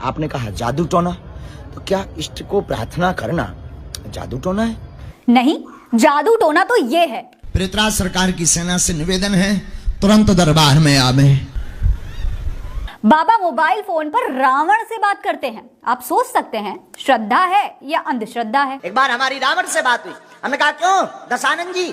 आपने कहा जादू टोना, तो क्या इष्ट को प्रार्थना करना जादू टोना है? नहीं, जादू टोना तो ये है। पृथ्वीराज सरकार की सेना से निवेदन है, तुरंत दरबार में आवे। बाबा मोबाइल फोन पर रावण से बात करते हैं। आप सोच सकते हैं श्रद्धा है या अंधश्रद्धा है। एक बार हमारी रावण से बात हुई, हमने कहा क्यों दशानंद जी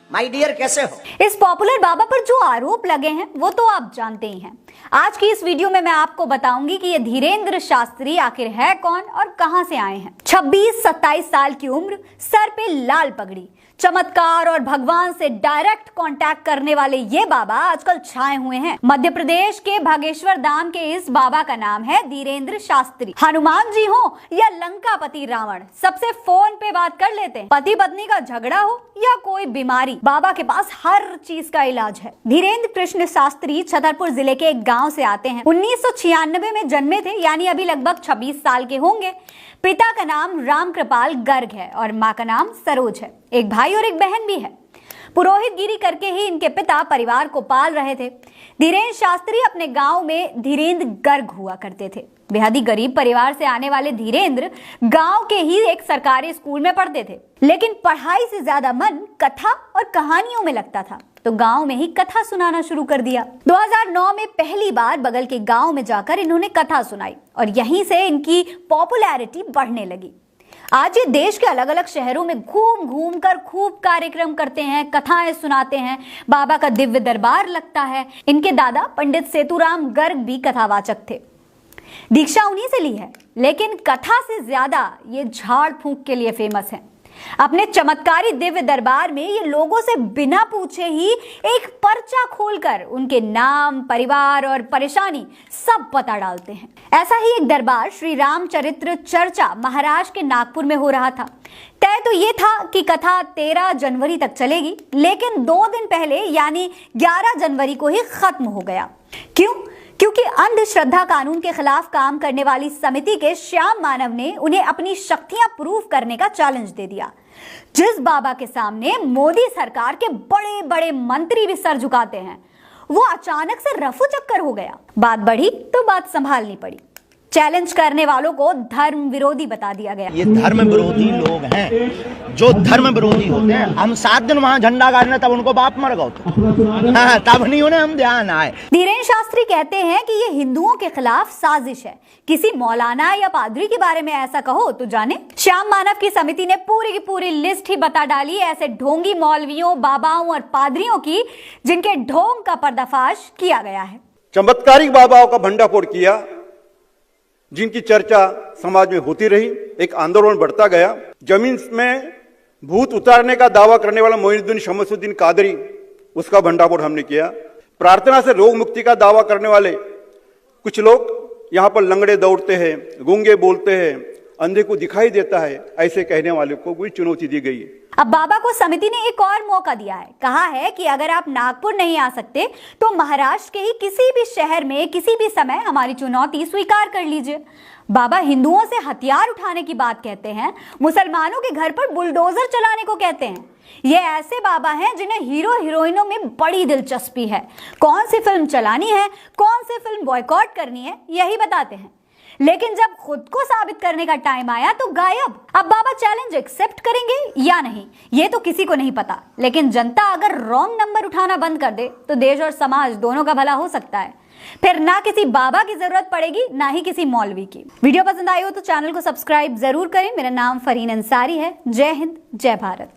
माय डियर कैसे हो? इस पॉपुलर बाबा पर जो आरोप लगे हैं वो तो आप जानते ही हैं। आज की इस वीडियो में मैं आपको बताऊंगी कि ये धीरेन्द्र शास्त्री आखिर है कौन और कहां से आए हैं। 26-27 साल की उम्र, सर पे लाल पगड़ी, चमत्कार और भगवान से डायरेक्ट कांटेक्ट करने वाले ये बाबा आजकल छाए हुए हैं। मध्य प्रदेश के बागेश्वर धाम के इस बाबा का नाम है धीरेन्द्र शास्त्री। हनुमान जी हो या लंकापति रावण, सबसे फोन पे बात कर लेते हैं। पति पत्नी का झगड़ा हो या कोई बीमारी, बाबा के पास हर चीज का इलाज है। धीरेन्द्र कृष्ण शास्त्री छतरपुर जिले के एक गांव से आते हैं। 1996 में जन्मे थे, यानी अभी लगभग 26 साल के होंगे। पिता का नाम राम कृपाल गर्ग है और माँ का नाम सरोज है। एक भाई और एक बहन भी है। पुरोहितगिरी करके ही इनके पिता परिवार को पाल रहे थे। धीरेन्द्र शास्त्री अपने गांव में धीरेन्द्र गर्ग हुआ करते थे। बेहद ही गरीब परिवार से आने वाले धीरेन्द्र गांव के ही एक सरकारी स्कूल में पढ़ते थे, लेकिन पढ़ाई से ज्यादा मन कथा और कहानियों में लगता था, तो गांव में ही कथा सुनाना शुरू कर दिया। 2009 में पहली बार बगल के गांव में जाकर इन्होंने कथा सुनाई और यहीं से इनकी पॉपुलैरिटी बढ़ने लगी। आज ये देश के अलग अलग शहरों में घूम घूम कर खूब कार्यक्रम करते हैं, कथाएं सुनाते हैं, बाबा का दिव्य दरबार लगता है। इनके दादा पंडित सेतुराम गर्ग भी कथावाचक थे। दीक्षा उन्हीं से ली है, लेकिन कथा से ज्यादा ये झाड़ फूंक के लिए फेमस है। अपने चमत्कारी दिव्य दरबार में ये लोगों से बिना पूछे ही एक पर्चा खोलकर उनके नाम, परिवार और परेशानी सब पता डालते हैं। ऐसा ही एक दरबार श्री रामचरित्र चर्चा महाराष्ट्र के नागपुर में हो रहा था। तय तो ये था कि कथा 13 जनवरी तक चलेगी, लेकिन 2 दिन पहले यानी 11 जनवरी को ही खत्म हो गया। क्यों? क्योंकि अंधश्रद्धा कानून के खिलाफ काम करने वाली समिति के श्याम मानव ने उन्हें अपनी शक्तियां प्रूव करने का चैलेंज दे दिया। जिस बाबा के सामने मोदी सरकार के बड़े बड़े मंत्री भी सर झुकाते हैं, वो अचानक से रफू चक्कर हो गया। बात बढ़ी तो बात संभालनी पड़ी। चैलेंज करने वालों को धर्म विरोधी बता दिया गया। ये धर्म विरोधी लोग हैं, जो धर्म विरोधी होते हैं। हम 7 दिन वहाँ झंडा गाड़ने, तब उनको बाप मर गए, तब नहीं उन्हें हम ध्यान आए। धीरेन्द्र शास्त्री कहते हैं कि ये हिंदुओं के खिलाफ साजिश है। किसी मौलाना या पादरी के बारे में ऐसा कहो तो जाने। श्याम मानव की समिति ने पूरी की पूरी लिस्ट ही बता डाली ऐसे ढोंगी मौलवियों, बाबाओं और पादरियों की, जिनके ढोंग का पर्दाफाश किया गया है। चमत्कारिक बाबाओं का भंडाफोड़ किया, जिनकी चर्चा समाज में होती रही। एक आंदोलन बढ़ता गया। जमीन में भूत उतारने का दावा करने वाला मोइनुद्दीन शमसुद्दीन कादरी, उसका भंडाफोड़ हमने किया। प्रार्थना से रोग मुक्ति का दावा करने वाले कुछ लोग, यहाँ पर लंगड़े दौड़ते हैं, गूंगे बोलते हैं, अंधे को दिखाई देता है, ऐसे कहने वाले को कोई चुनौती दी गई है। अब बाबा को समिति ने एक और मौका दिया है। कहा है कि अगर आप नागपुर नहीं आ सकते तो महाराष्ट्र के ही किसी भी शहर में किसी भी समय हमारी चुनौती स्वीकार कर लीजिए। बाबा हिंदुओं से हथियार उठाने की बात कहते हैं, मुसलमानों के घर पर बुलडोजर चलाने को कहते हैं। ये ऐसे बाबा हैं जिन्हें हीरो हीरोइनों में बड़ी दिलचस्पी है। कौन सी फिल्म चलानी है, कौन सी फिल्म बॉयकॉट करनी है, यही बताते हैं। लेकिन जब खुद को साबित करने का टाइम आया तो गायब। अब बाबा चैलेंज एक्सेप्ट करेंगे या नहीं, ये तो किसी को नहीं पता। लेकिन जनता अगर रॉन्ग नंबर उठाना बंद कर दे तो देश और समाज दोनों का भला हो सकता है। फिर ना किसी बाबा की जरूरत पड़ेगी, ना ही किसी मौलवी की। वीडियो पसंद आई हो तो चैनल को सब्सक्राइब जरूर करें। मेरा नाम फरीन अंसारी है। जय हिंद, जय भारत।